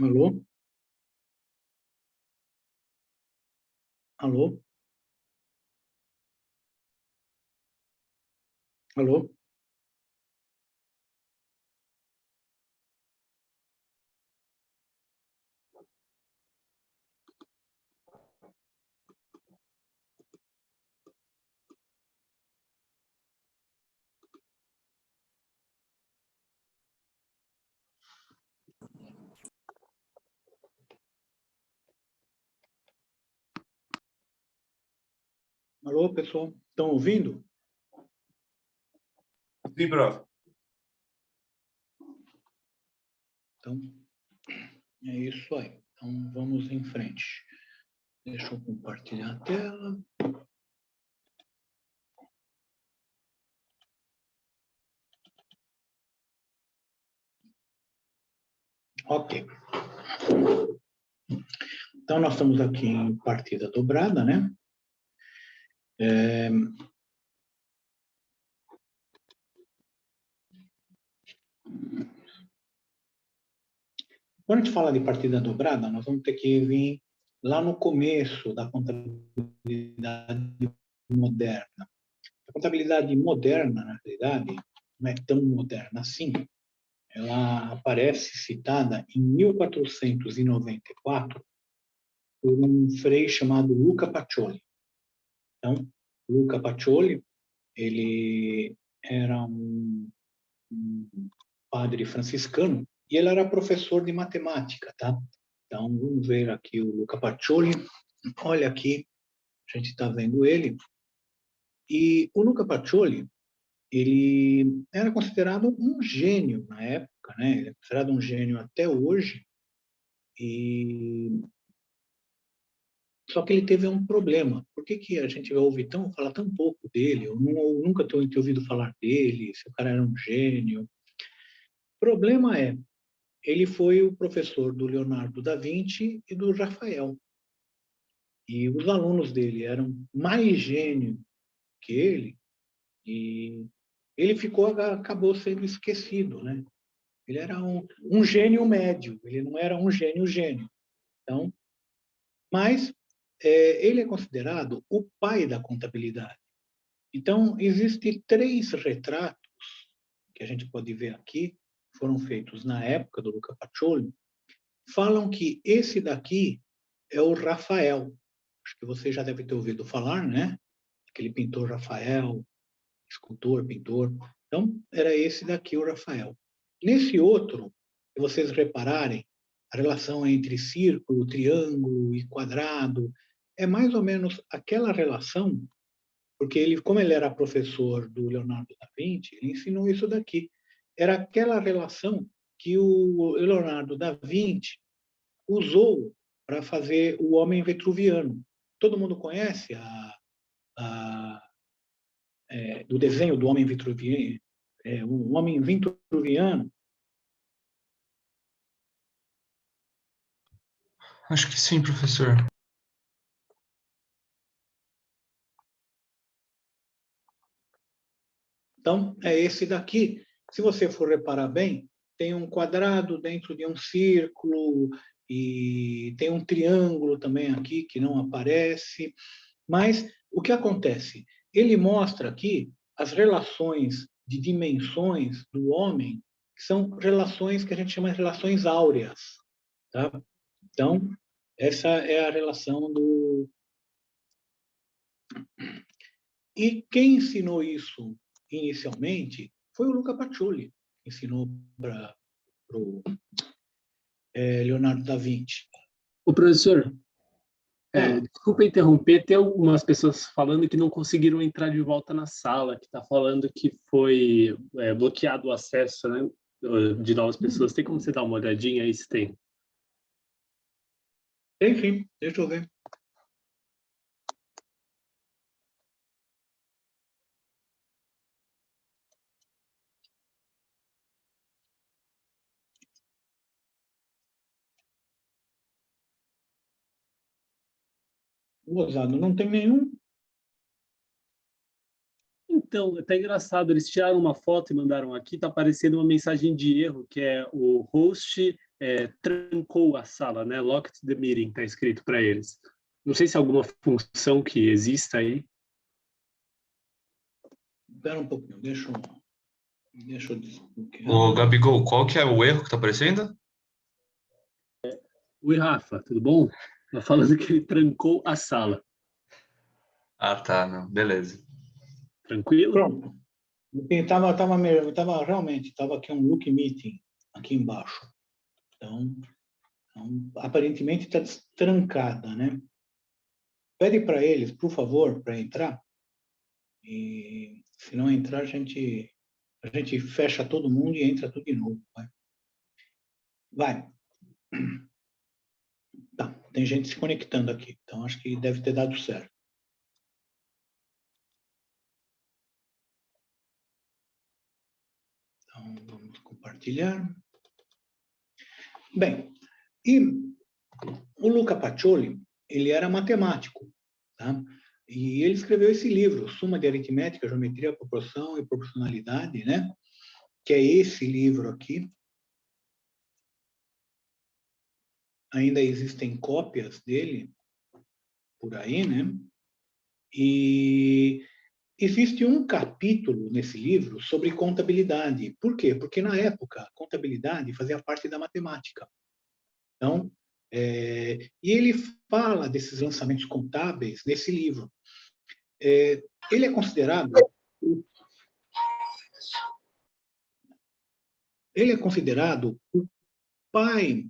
Alô? Alô? Alô? Alô, pessoal? Estão ouvindo? Sim, prof. Então, é isso aí. Então, vamos em frente. Deixa eu compartilhar a tela. Ok. Então, nós estamos aqui em partida dobrada, né? Quando a gente fala de partida dobrada, nós vamos ter que vir lá no começo da contabilidade moderna. A contabilidade moderna, na realidade, não é tão moderna assim. Ela aparece citada em 1494 por um frei chamado Luca Pacioli. Então, Luca Pacioli, ele era um padre franciscano e ele era professor de matemática, tá? Então, vamos ver aqui o Luca Pacioli. Olha aqui, a gente está vendo ele. E o Luca Pacioli, ele era considerado um gênio na época, né? Ele é considerado um gênio até hoje. E só que ele teve um problema. Por que que a gente ouve falar tão pouco dele? Eu nunca tenho ouvido falar dele, se o cara era um gênio. O problema é, ele foi o professor do Leonardo da Vinci e do Rafael. E os alunos dele eram mais gênio que ele, e ele acabou sendo esquecido, né? Ele era um gênio médio, ele não era um gênio gênio. Então, mas ele é considerado o pai da contabilidade. Então, existem 3 retratos que a gente pode ver aqui, foram feitos na época do Luca Pacioli, falam que esse daqui é o Rafael. Acho que você já deve ter ouvido falar, né? Aquele pintor Rafael, escultor, pintor. Então, era esse daqui, o Rafael. Nesse outro, se vocês repararem, a relação entre círculo, triângulo e quadrado é mais ou menos aquela relação, porque ele, como ele era professor do Leonardo da Vinci, ele ensinou isso daqui. Era aquela relação que o Leonardo da Vinci usou para fazer o homem vitruviano. Todo mundo conhece do desenho do homem vitruviano, um homem vitruviano. Acho que sim, professor. Então, é esse daqui. Se você for reparar bem, tem um quadrado dentro de um círculo e tem um triângulo também aqui que não aparece. Mas o que acontece? Ele mostra aqui as relações de dimensões do homem são relações que a gente chama de relações áureas. Tá? Então, essa é a relação do... E quem ensinou isso inicialmente foi o Luca Pacioli, que ensinou para o Leonardo da Vinci. O professor, desculpa interromper, tem algumas pessoas falando que não conseguiram entrar de volta na sala, que está falando que foi bloqueado o acesso, né, de novas pessoas. Tem como você dar uma olhadinha aí se tem? Tem sim, deixa eu ver. Gozado, não tem nenhum. Então, tá engraçado, eles tiraram uma foto e mandaram aqui, tá aparecendo uma mensagem de erro, que é o host trancou a sala, né? Locked the meeting, tá escrito para eles. Não sei se é alguma função que exista aí. Espera um pouquinho, deixa eu desbloquear. Ô, Gabigol, qual que é o erro que tá aparecendo? Oi, Rafa, tudo bom? Tá falando que ele trancou a sala. Ah, tá, não, beleza. Tranquilo? Pronto. Realmente, estava aqui um look meeting aqui embaixo. Então aparentemente está trancada, né? Pede para eles, por favor, para entrar. E se não entrar, a gente fecha todo mundo e entra tudo de novo. Vai. Tá, tem gente se conectando aqui, então acho que deve ter dado certo. Então, vamos compartilhar. Bem, e o Luca Pacioli, ele era matemático, tá? E ele escreveu esse livro, Suma de Aritmética, Geometria, Proporção e Proporcionalidade, né? Que é esse livro aqui. Ainda existem cópias dele por aí, né? E existe um capítulo nesse livro sobre contabilidade. Por quê? Porque na época a contabilidade fazia parte da matemática. Então, e ele fala desses lançamentos contábeis nesse livro. Ele é considerado o pai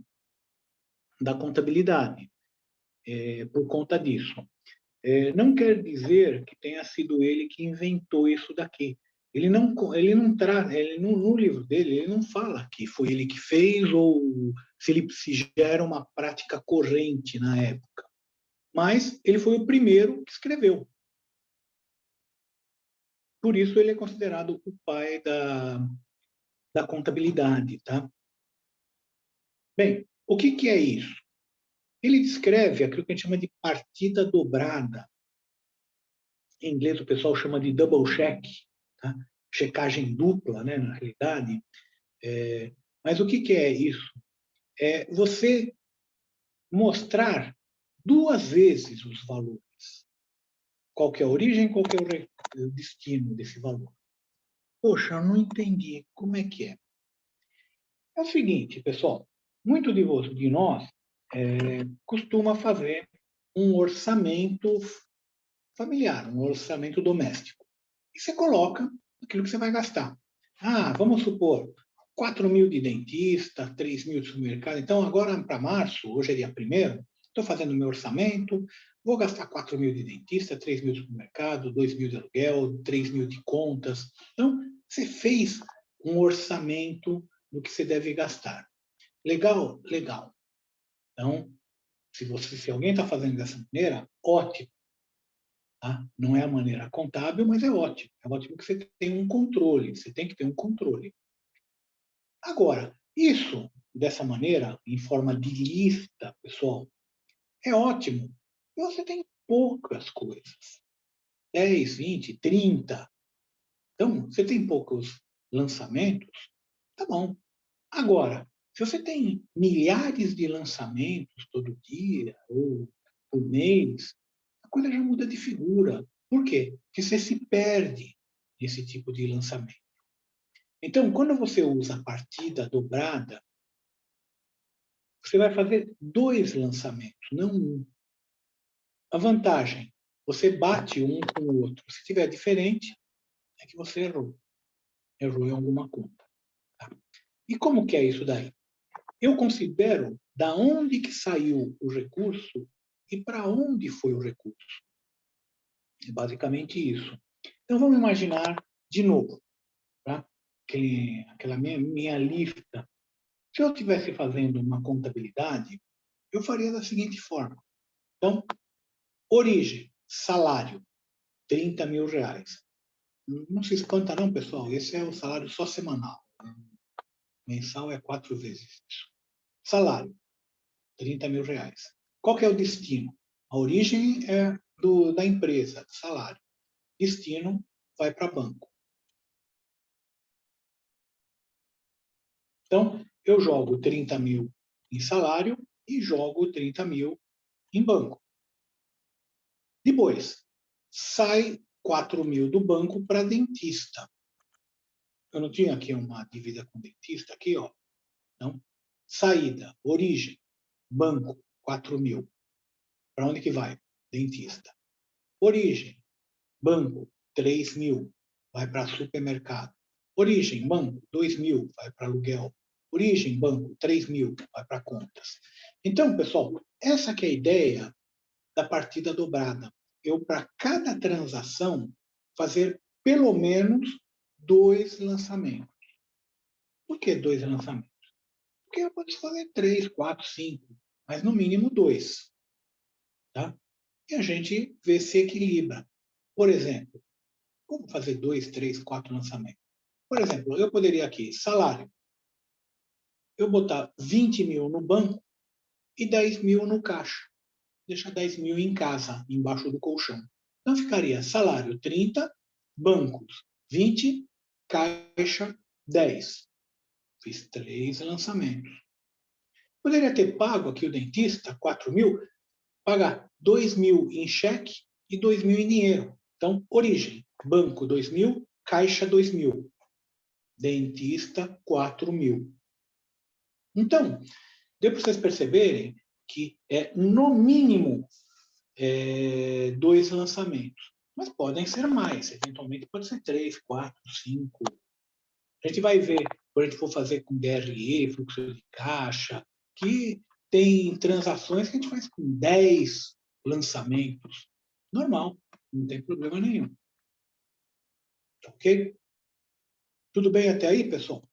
da contabilidade, por conta disso. Não quer dizer que tenha sido ele que inventou isso daqui. Ele não traz, no livro dele, ele não fala que foi ele que fez ou se já era uma prática corrente na época. Mas ele foi o primeiro que escreveu. Por isso ele é considerado o pai da contabilidade, tá? Bem, o que é isso? Ele descreve aquilo que a gente chama de partida dobrada. Em inglês o pessoal chama de double check, tá? Checagem dupla, né, na realidade. Mas o que é isso? É você mostrar duas vezes os valores. Qual que é a origem, qual que é o destino desse valor. Poxa, eu não entendi. Como é que é? É o seguinte, pessoal. Muito de nós costuma fazer um orçamento familiar, um orçamento doméstico. E você coloca aquilo que você vai gastar. Vamos supor, 4.000 de dentista, 3.000 de supermercado. Então, agora para março, hoje é dia 1º, estou fazendo meu orçamento, vou gastar 4.000 de dentista, 3.000 de supermercado, 2.000 de aluguel, 3.000 de contas. Então, você fez um orçamento do que você deve gastar. Legal? Legal. Então, se alguém está fazendo dessa maneira, ótimo. Tá? Não é a maneira contábil, mas é ótimo. É ótimo que você tem um controle. Você tem que ter um controle. Agora, isso, dessa maneira, em forma de lista, pessoal, é ótimo. E você tem poucas coisas. 10, 20, 30. Então, você tem poucos lançamentos, tá bom. Agora, se você tem milhares de lançamentos todo dia ou por mês, a coisa já muda de figura. Por quê? Porque você se perde nesse tipo de lançamento. Então, quando você usa a partida dobrada, você vai fazer 2 lançamentos, não um. A vantagem, você bate um com o outro. Se tiver diferente, é que você errou. Errou em alguma conta. Tá? E como que é isso daí? Eu considero da onde que saiu o recurso e para onde foi o recurso. É basicamente isso. Então, vamos imaginar de novo, tá? Aquela minha lista. Se eu estivesse fazendo uma contabilidade, eu faria da seguinte forma. Então, origem, salário, 30 mil reais. Não se espanta não, pessoal. Esse é o salário só semanal. Mensal é 4 vezes isso. Salário, 30 mil reais. Qual que é o destino? A origem é da empresa, do salário. Destino vai para banco. Então, eu jogo 30 mil em salário e jogo 30 mil em banco. Depois, sai 4 mil do banco para dentista. Eu não tinha aqui uma dívida com dentista, aqui, ó. Não. Saída, origem, banco, 4 mil. Para onde que vai? Dentista. Origem, banco, 3 mil. Vai para supermercado. Origem, banco, 2 mil. Vai para aluguel. Origem, banco, 3 mil. Vai para contas. Então, pessoal, essa que é a ideia da partida dobrada. Eu, para cada transação, fazer pelo menos 2 lançamentos. Por que 2 lançamentos? Porque eu posso fazer 3, 4, 5, mas no mínimo 2. Tá? E a gente vê se equilibra. Por exemplo, como fazer 2, 3, 4 lançamentos? Por exemplo, eu poderia aqui, salário, eu botar 20 mil no banco e 10 mil no caixa. Deixar 10 mil em casa, embaixo do colchão. Então ficaria salário 30, bancos 20, caixa 10. Fiz 3 lançamentos. Poderia ter pago aqui o dentista 4 mil, pagar 2 mil em cheque e 2 mil em dinheiro. Então, origem, banco 2 mil, caixa 2 mil. Dentista 4 mil. Então, deu para vocês perceberem que é no mínimo 2 lançamentos. Mas podem ser mais, eventualmente pode ser 3, 4, 5. A gente vai ver, quando a gente for fazer com DRE, fluxo de caixa, que tem transações que a gente faz com 10 lançamentos. Normal, não tem problema nenhum. Ok? Tudo bem até aí, pessoal?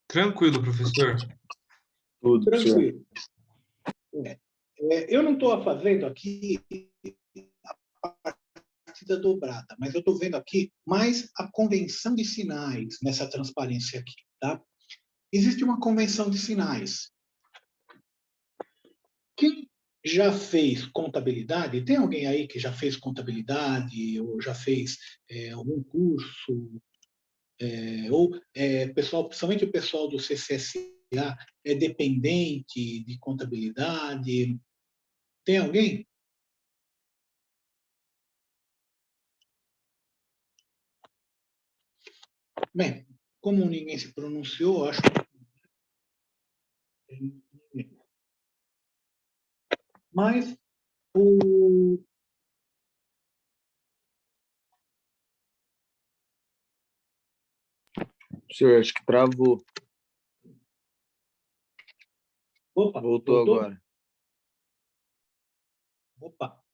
Tranquilo, professor. Tudo, senhor. Tranquilo. Eu não estou fazendo aqui a partida dobrada, mas eu estou vendo aqui mais a convenção de sinais nessa transparência aqui. Tá? Existe uma convenção de sinais. Quem já fez contabilidade, tem alguém aí que já fez contabilidade ou já fez algum curso, pessoal, principalmente o pessoal do CCSA é dependente de contabilidade? Tem alguém? Bem, como ninguém se pronunciou, acho que... Mas o... Senhor, acho que travou. Opa, Voltou agora. Opa,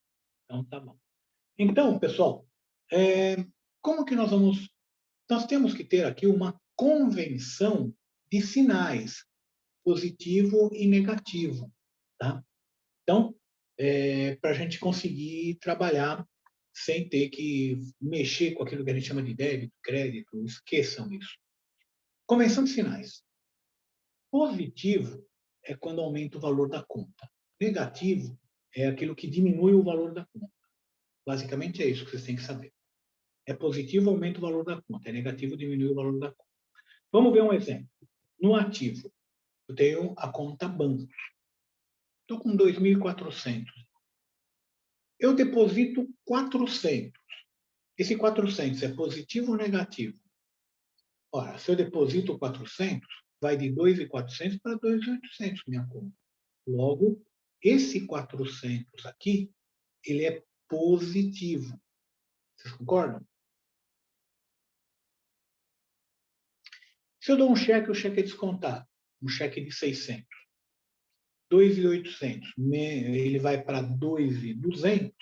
então tá bom. Então, pessoal, como que nós vamos... Nós temos que ter aqui uma convenção de sinais, positivo e negativo. Tá? Então, para a gente conseguir trabalhar sem ter que mexer com aquilo que a gente chama de débito, crédito, esqueçam isso. Convenção de sinais. Positivo é quando aumenta o valor da conta. Negativo é aquilo que diminui o valor da conta. Basicamente é isso que vocês têm que saber. É positivo, aumenta o valor da conta. É negativo, diminui o valor da conta. Vamos ver um exemplo. No ativo, eu tenho a conta banco. Estou com 2.400. Eu deposito 400. Esse 400 é positivo ou negativo? Ora, se eu deposito 400, vai de 2.400 para 2.800 minha conta. Logo, esse 400 aqui, ele é positivo. Vocês concordam? Se eu dou um cheque, o cheque é descontado. Um cheque de 600. 2.800, ele vai para 2.200,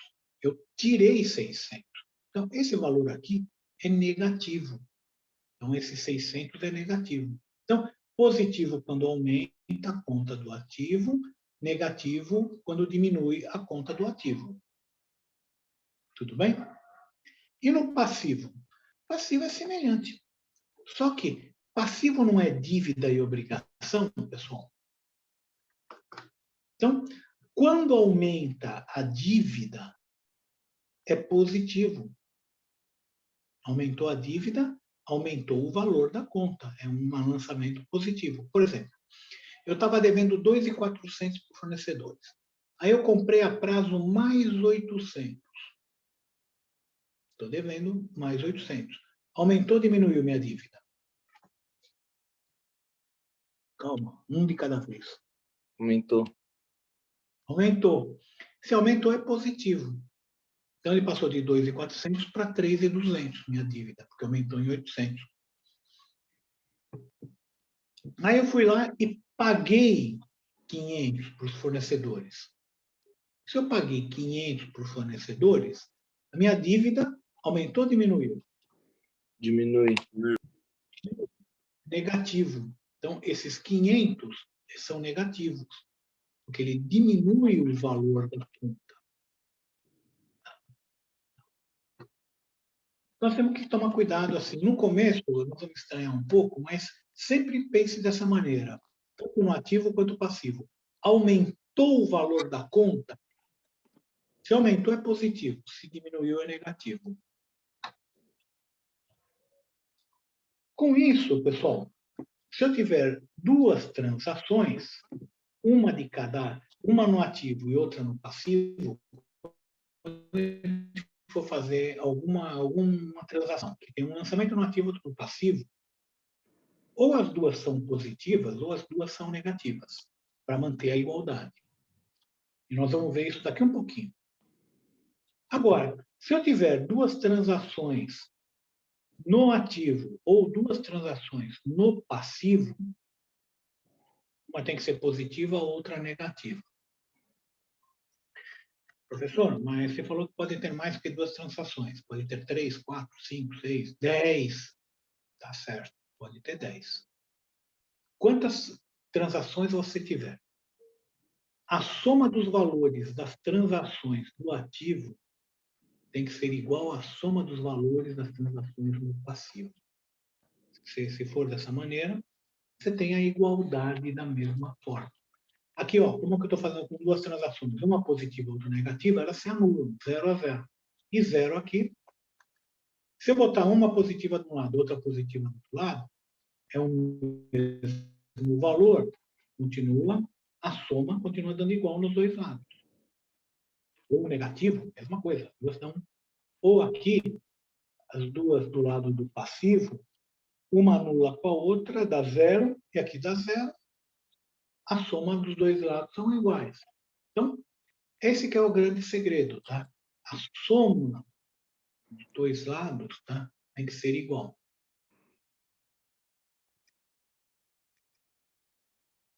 eu tirei 600. Então, esse valor aqui é negativo. Então, esse 600 é negativo. Então, positivo quando aumenta a conta do ativo, negativo quando diminui a conta do ativo. Tudo bem? E no passivo? Passivo é semelhante. Só que passivo não é dívida e obrigação, pessoal. Então, quando aumenta a dívida, é positivo. Aumentou a dívida, aumentou o valor da conta. É um lançamento positivo. Por exemplo, eu estava devendo 2.400 para fornecedores. Aí eu comprei a prazo mais 800. Estou devendo mais 800. Aumentou ou diminuiu minha dívida? Calma, um de cada vez. Aumentou. Aumentou. Se aumentou, é positivo. Então, ele passou de 2.400 para 3.200, minha dívida, porque aumentou em 800. Aí eu fui lá e paguei 500 para os fornecedores. Se eu paguei 500 para os fornecedores, a minha dívida aumentou ou diminuiu? Diminui. Negativo. Então, esses 500 são negativos, porque ele diminui o valor da conta. Nós temos que tomar cuidado, assim, no começo, nós vamos estranhar um pouco, mas sempre pense dessa maneira, tanto no ativo quanto no passivo. Aumentou o valor da conta? Se aumentou, é positivo. Se diminuiu, é negativo. Com isso, pessoal, se eu tiver duas transações, uma de cada, uma no ativo e outra no passivo, for fazer alguma transação que tem um lançamento no ativo e outro no passivo, ou as duas são positivas ou as duas são negativas, para manter a igualdade. E nós vamos ver isso daqui um pouquinho. Agora, se eu tiver duas transações no ativo ou duas transações no passivo, uma tem que ser positiva, a outra negativa. Professor, mas você falou que pode ter mais que duas transações. Pode ter 3, 4, 5, 6, 10. Tá certo, pode ter 10. Quantas transações você tiver? A soma dos valores das transações do ativo tem que ser igual à soma dos valores das transações no passivo. Se for dessa maneira, você tem a igualdade da mesma forma. Aqui, ó, como que eu estou fazendo com duas transações, uma positiva e outra negativa, elas se anulam, 0 a 0. E 0 aqui. Se eu botar uma positiva de um lado, outra positiva do outro lado, é o mesmo valor, continua, a soma continua dando igual nos dois lados. Ou negativo, mesma coisa. Duas dão. Ou aqui, as duas do lado do passivo, uma anula com a outra, dá 0, e aqui dá 0. A soma dos dois lados são iguais. Então, esse que é o grande segredo, tá? A soma dos dois lados, tá? Tem que ser igual.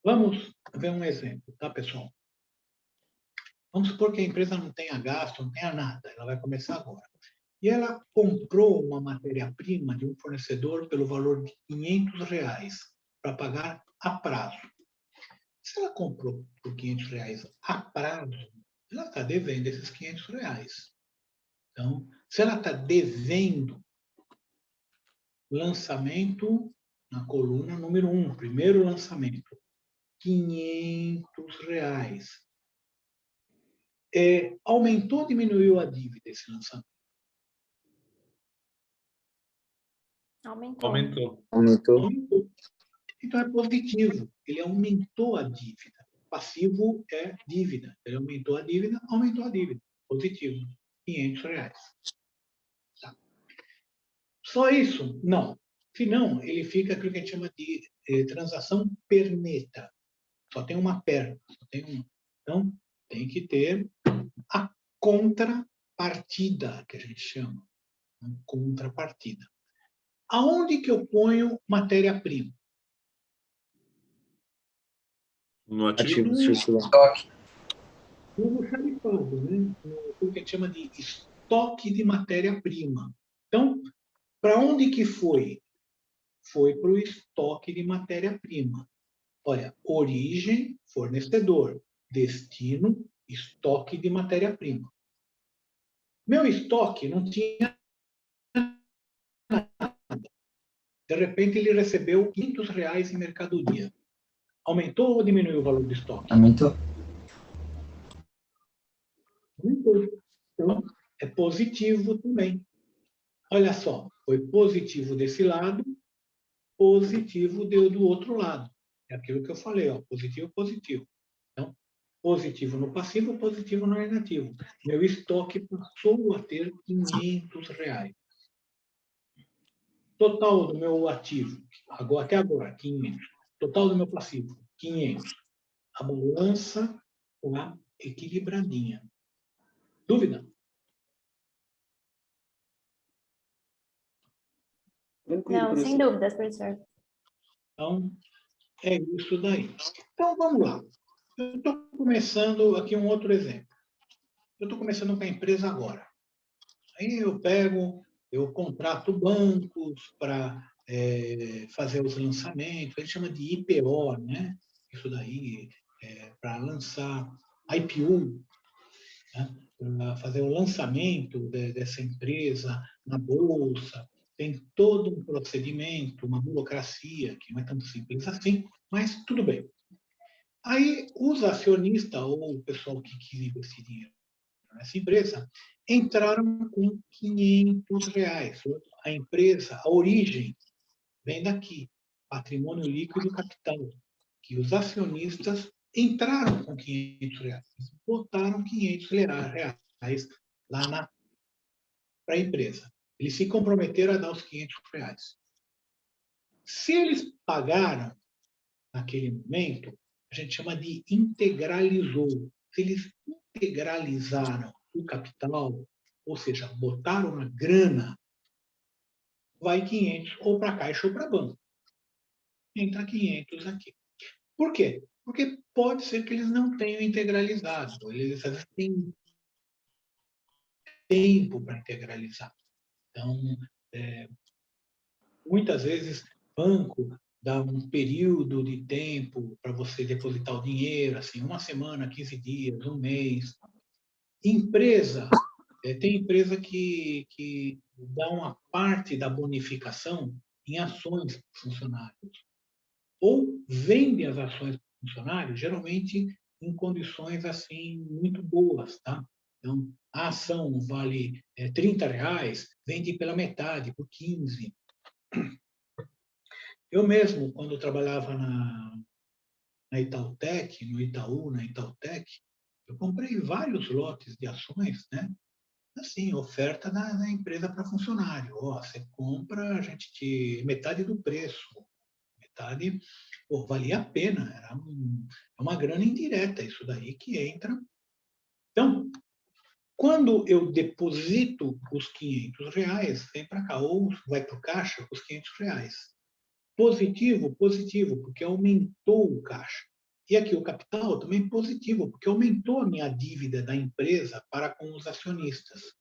Vamos ver um exemplo, tá, pessoal? Vamos supor que a empresa não tenha gasto, não tenha nada, ela vai começar agora. E ela comprou uma matéria-prima de um fornecedor pelo valor de R$500 para pagar a prazo. Se ela comprou por R$500 a prazo, ela está devendo esses R$500. Então, se ela está devendo, lançamento na coluna número 1, primeiro lançamento, R$500. Aumentou ou diminuiu a dívida esse lançamento? Aumentou. Aumentou. Então é positivo, ele aumentou a dívida. Passivo é dívida. Ele aumentou a dívida, positivo. R$500. Tá. Só isso? Não. Se não, ele fica aquilo que a gente chama de transação perneta. Só tem uma perna, só tem uma. Então, tem que ter a contrapartida, que a gente chama. Contrapartida. Aonde que eu ponho matéria-prima? No ativo. Ativo circular. No xaripado, né? O que a gente chama de estoque de matéria-prima. Então, para onde que foi? Foi para o estoque de matéria-prima. Olha, origem, fornecedor. Destino, estoque de matéria-prima. Meu estoque não tinha nada. De repente, ele recebeu R$ 500 em mercadoria. Aumentou ou diminuiu o valor do estoque? Aumentou. Aumentou. Então, é positivo também. Olha só, foi positivo desse lado, positivo deu do outro lado. É aquilo que eu falei, ó, positivo, positivo. Então, positivo no passivo, positivo no negativo. Meu estoque passou a ter R$ 500. Total do meu ativo, até agora, 500. Total do meu passivo, 500. A balança está equilibradinha. Dúvida? Tranquilo, Não, sem professor. dúvidas, professor. Então, é isso daí. Então, vamos lá. Eu estou começando aqui um outro exemplo. Eu estou começando com a empresa agora. Aí eu contrato bancos para fazer os lançamentos. A gente chama de IPO, né? Isso daí, para lançar IPO, né? Para fazer o lançamento dessa empresa na bolsa. Tem todo um procedimento, uma burocracia, que não é tão simples assim, mas tudo bem. Aí, os acionistas, ou o pessoal que quis investir dinheiro nessa empresa, entraram com R$ 500. A empresa, a origem, vem daqui, patrimônio líquido capital, que os acionistas entraram com R$ 500, botaram R$ 500 lá para a empresa. Eles se comprometeram a dar os R$ 500. Se eles pagaram naquele momento, a gente chama de integralizou. Se eles integralizaram o capital, ou seja, botaram a grana, vai 500 ou para a caixa ou para banco. Entra 500 aqui. Por quê? Porque pode ser que eles não tenham integralizado. Eles às vezes têm tempo para integralizar. Então, muitas vezes, banco dá um período de tempo para você depositar o dinheiro, assim, 1 semana, 15 dias, 1 mês. Empresa, tem empresa que dá uma parte da bonificação em ações para os funcionários. Ou vende as ações para os funcionários, geralmente em condições assim muito boas, tá? Então, a ação vale R$ 30, vende pela metade, por 15. Eu mesmo, quando trabalhava na Itautec, no Itaú, na Itautec, eu comprei vários lotes de ações, né? Assim, oferta da empresa para funcionário. Ó, você compra, a gente te metade do preço, metade, pô, valia a pena, era uma grana indireta, isso daí que entra. Então, quando eu deposito os R$ 500, vem para cá, ou vai para o caixa os R$ 500. Positivo, positivo, porque aumentou o caixa. E aqui o capital também positivo, porque aumentou a minha dívida da empresa para com os acionistas.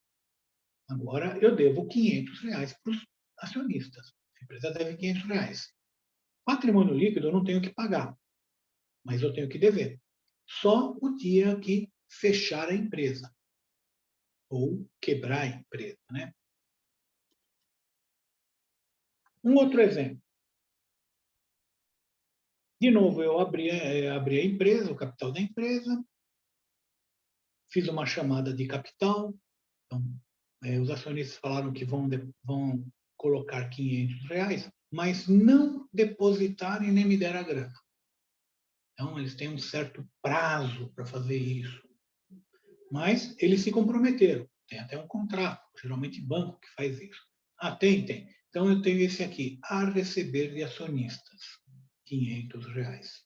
Agora eu devo R$ 500 para os acionistas. A empresa deve R$ 500. Patrimônio líquido eu não tenho que pagar, mas eu tenho que dever. Só o dia que fechar a empresa ou quebrar a empresa, né? Um outro exemplo. De novo, eu abri a empresa, o capital da empresa, fiz uma chamada de capital. Então, os acionistas falaram que vão colocar R$ 500, mas não depositaram e nem me deram a grana. Então, eles têm um certo prazo para fazer isso. Mas eles se comprometeram. Tem até um contrato, geralmente banco que faz isso. Ah, tem. Então, eu tenho esse aqui, a receber de acionistas, R$500.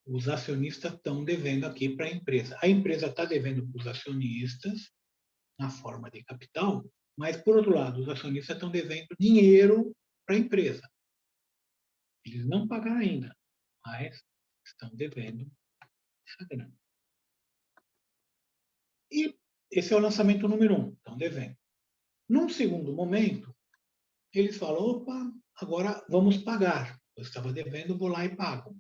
Os acionistas estão devendo aqui para a empresa. A empresa está devendo para os acionistas, na forma de capital, mas, por outro lado, os acionistas estão devendo dinheiro para a empresa. Eles não pagaram ainda, mas estão devendo essa grana. E esse é o lançamento número 1, estão devendo. Num segundo momento, eles falam, opa, agora vamos pagar. Eu estava devendo, vou lá e pago.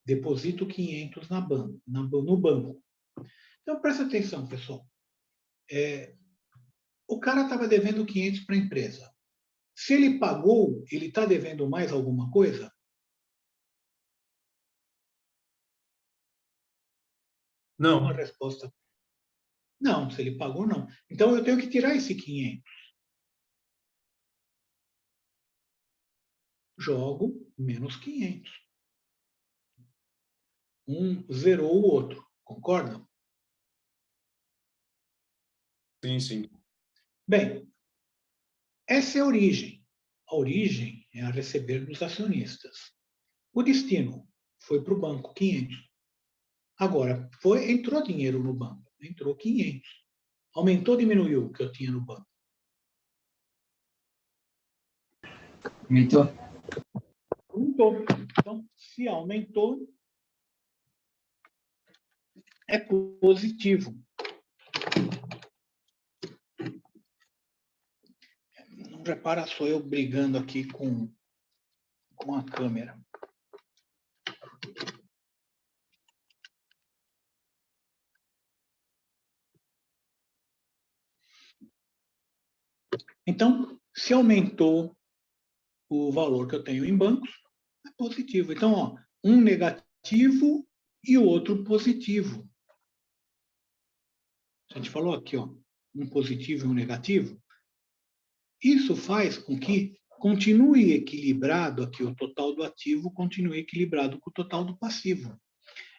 Deposito 500 no banco. Então, presta atenção, pessoal. O cara estava devendo 500 para a empresa. Se ele pagou, ele está devendo mais alguma coisa? Não. Uma resposta. Não, se ele pagou, não. Então, eu tenho que tirar esse 500. Jogo menos 500. Um zerou o outro. Concordam? Sim, sim. Bem, essa é a origem. A origem é a receber dos acionistas. O destino foi para o banco, 500. Agora, entrou dinheiro no banco. Entrou 500. Aumentou ou diminuiu o que eu tinha no banco? Aumentou. Aumentou. Então, se aumentou, é positivo. Não repara, sou eu brigando aqui com a câmera. Então, se aumentou o valor que eu tenho em bancos, é positivo. Então, ó, um negativo e o outro positivo. A gente falou aqui, ó, um positivo e um negativo. Isso faz com que continue equilibrado aqui, o total do ativo continue equilibrado com o total do passivo.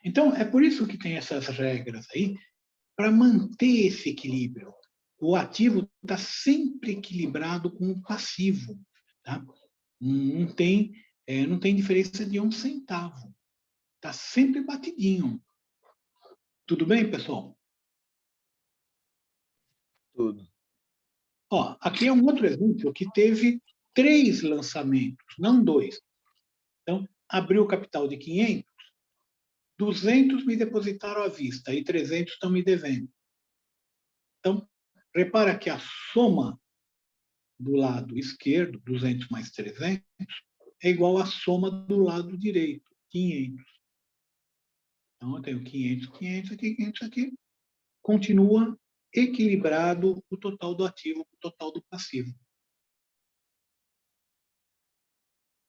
Então, é por isso que tem essas regras aí, para manter esse equilíbrio. O ativo está sempre equilibrado com o passivo. Tá? Não tem diferença de 1 centavo. Está sempre batidinho. Tudo bem, pessoal? Tudo. Ó, aqui é um outro exemplo que teve 3 lançamentos, não 2. Então, abriu o capital de 500, 200 me depositaram à vista e 300 estão me devendo. Então, repara que a soma do lado esquerdo, 200 mais 300, é igual à soma do lado direito, 500. Então, eu tenho 500, 500 aqui, 500 aqui. Continua equilibrado o total do ativo com o total do passivo.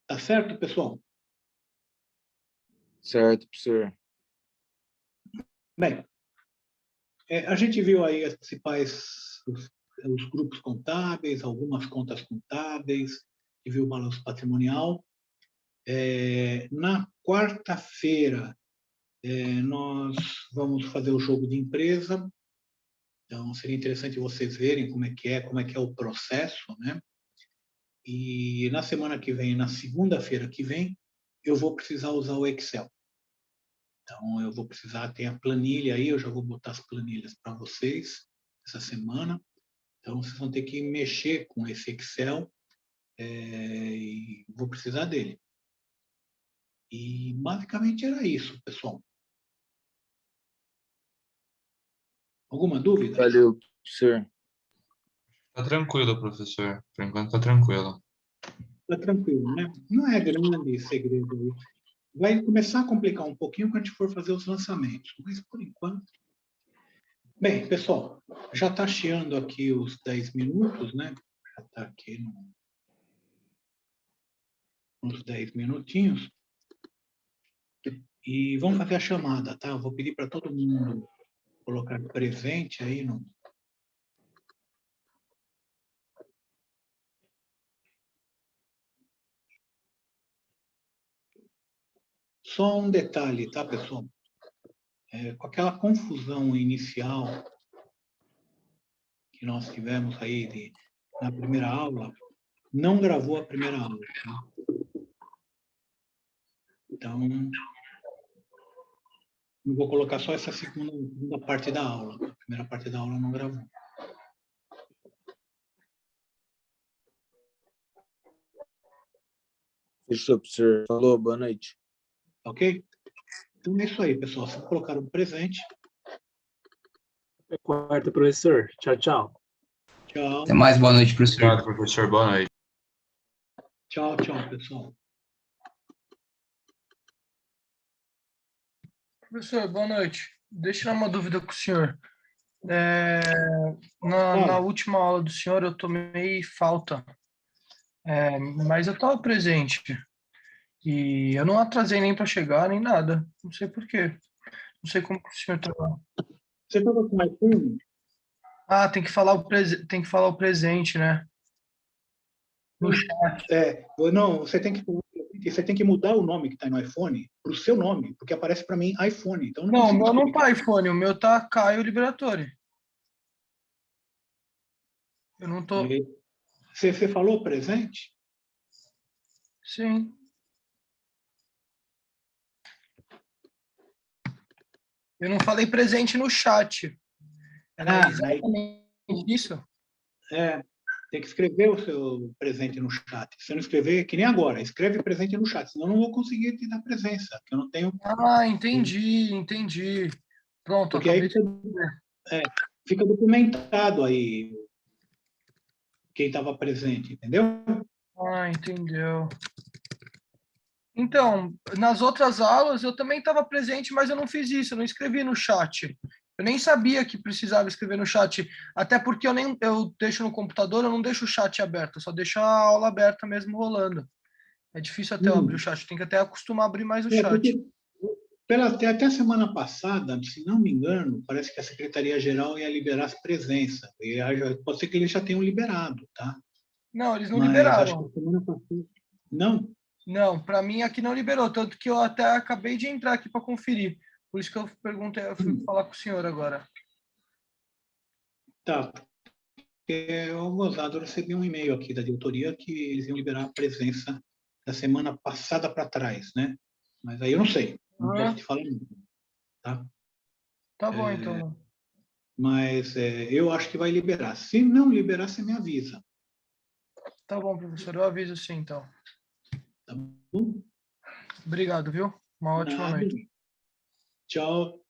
Tá certo, pessoal? Certo, professor. Bem, a gente viu aí as principais, os grupos contábeis, algumas contas contábeis, e viu o balanço patrimonial. Na quarta-feira, nós vamos fazer o jogo de empresa. Então, seria interessante vocês verem como é que é o processo, né? E na semana que vem, na segunda-feira que vem, eu vou precisar usar o Excel. Então, eu vou precisar ter a planilha aí, eu já vou botar as planilhas para vocês essa semana. Então, vocês vão ter que mexer com esse Excel e vou precisar dele. E basicamente era isso, pessoal. Alguma dúvida? Valeu, professor. Tá tranquilo, professor. Por enquanto tá tranquilo. Está tranquilo, né? Não é grande segredo. Vai começar a complicar um pouquinho quando a gente for fazer os lançamentos, mas por enquanto. Bem, pessoal, já está cheando aqui os 10 minutos, né? Já está aqui nos 10 minutinhos. E vamos fazer a chamada, tá? Eu vou pedir para todo mundo colocar presente aí no. Só um detalhe, tá, pessoal? Com aquela confusão inicial que nós tivemos aí de na primeira aula, não gravou a primeira aula. Tá? Então, eu vou colocar só essa segunda parte da aula. A primeira parte da aula não gravou. Fechou, professor. Falou, boa noite. Ok? Então é isso aí, pessoal. Vocês colocaram o presente. Até quarta, professor. Tchau, tchau. Tchau. Até mais, boa noite, professor. Obrigado, professor. Boa noite. Tchau, pessoal. Professor, boa noite. Deixa eu tirar uma dúvida com o senhor. Na última aula do senhor, eu tomei falta, mas eu estava presente. E eu não atrasei nem para chegar, nem nada. Não sei por quê. Não sei como que o senhor estava. Você estava com iPhone? Ah, tem que falar o presente, né? No chat. Não, você tem que mudar o nome que está no iPhone para o seu nome, porque aparece para mim iPhone. Então Não, o consigo meu não descobrir. tá iPhone, o meu tá Caio Liberatore. Eu não tô. Você falou presente? Sim. Eu não falei presente no chat. Era exatamente isso? Tem que escrever o seu presente no chat. Se não escrever, que nem agora, escreve presente no chat, senão eu não vou conseguir te dar presença, porque eu não tenho. Ah, entendi. Pronto, Porque acabei aí fica documentado aí quem estava presente, entendeu? Ah, entendeu. Então, nas outras aulas eu também estava presente, mas eu não fiz isso, eu não escrevi no chat. Eu nem sabia que precisava escrever no chat, até porque eu deixo no computador, eu não deixo o chat aberto, eu só deixo a aula aberta mesmo rolando. É difícil até eu abrir o chat, tem que até acostumar a abrir mais o chat. Até a semana passada, se não me engano, parece que a Secretaria-Geral ia liberar as presenças. Pode ser que eles já tenham liberado, tá? Não, eles não Mas liberaram. acho que a semana passada... Não? Não, para mim aqui não liberou, tanto que eu até acabei de entrar aqui para conferir. Por isso que eu perguntei, eu fui falar com o senhor agora. Tá. Eu recebi um e-mail aqui da diretoria que eles iam liberar a presença da semana passada para trás, né? Mas aí eu não sei, não posso te falar nada, tá? Tá bom, então. Mas eu acho que vai liberar. Se não liberar, você me avisa. Tá bom, professor, eu aviso sim, então. Tá bom? Obrigado, viu? Uma ótima noite. Tchau.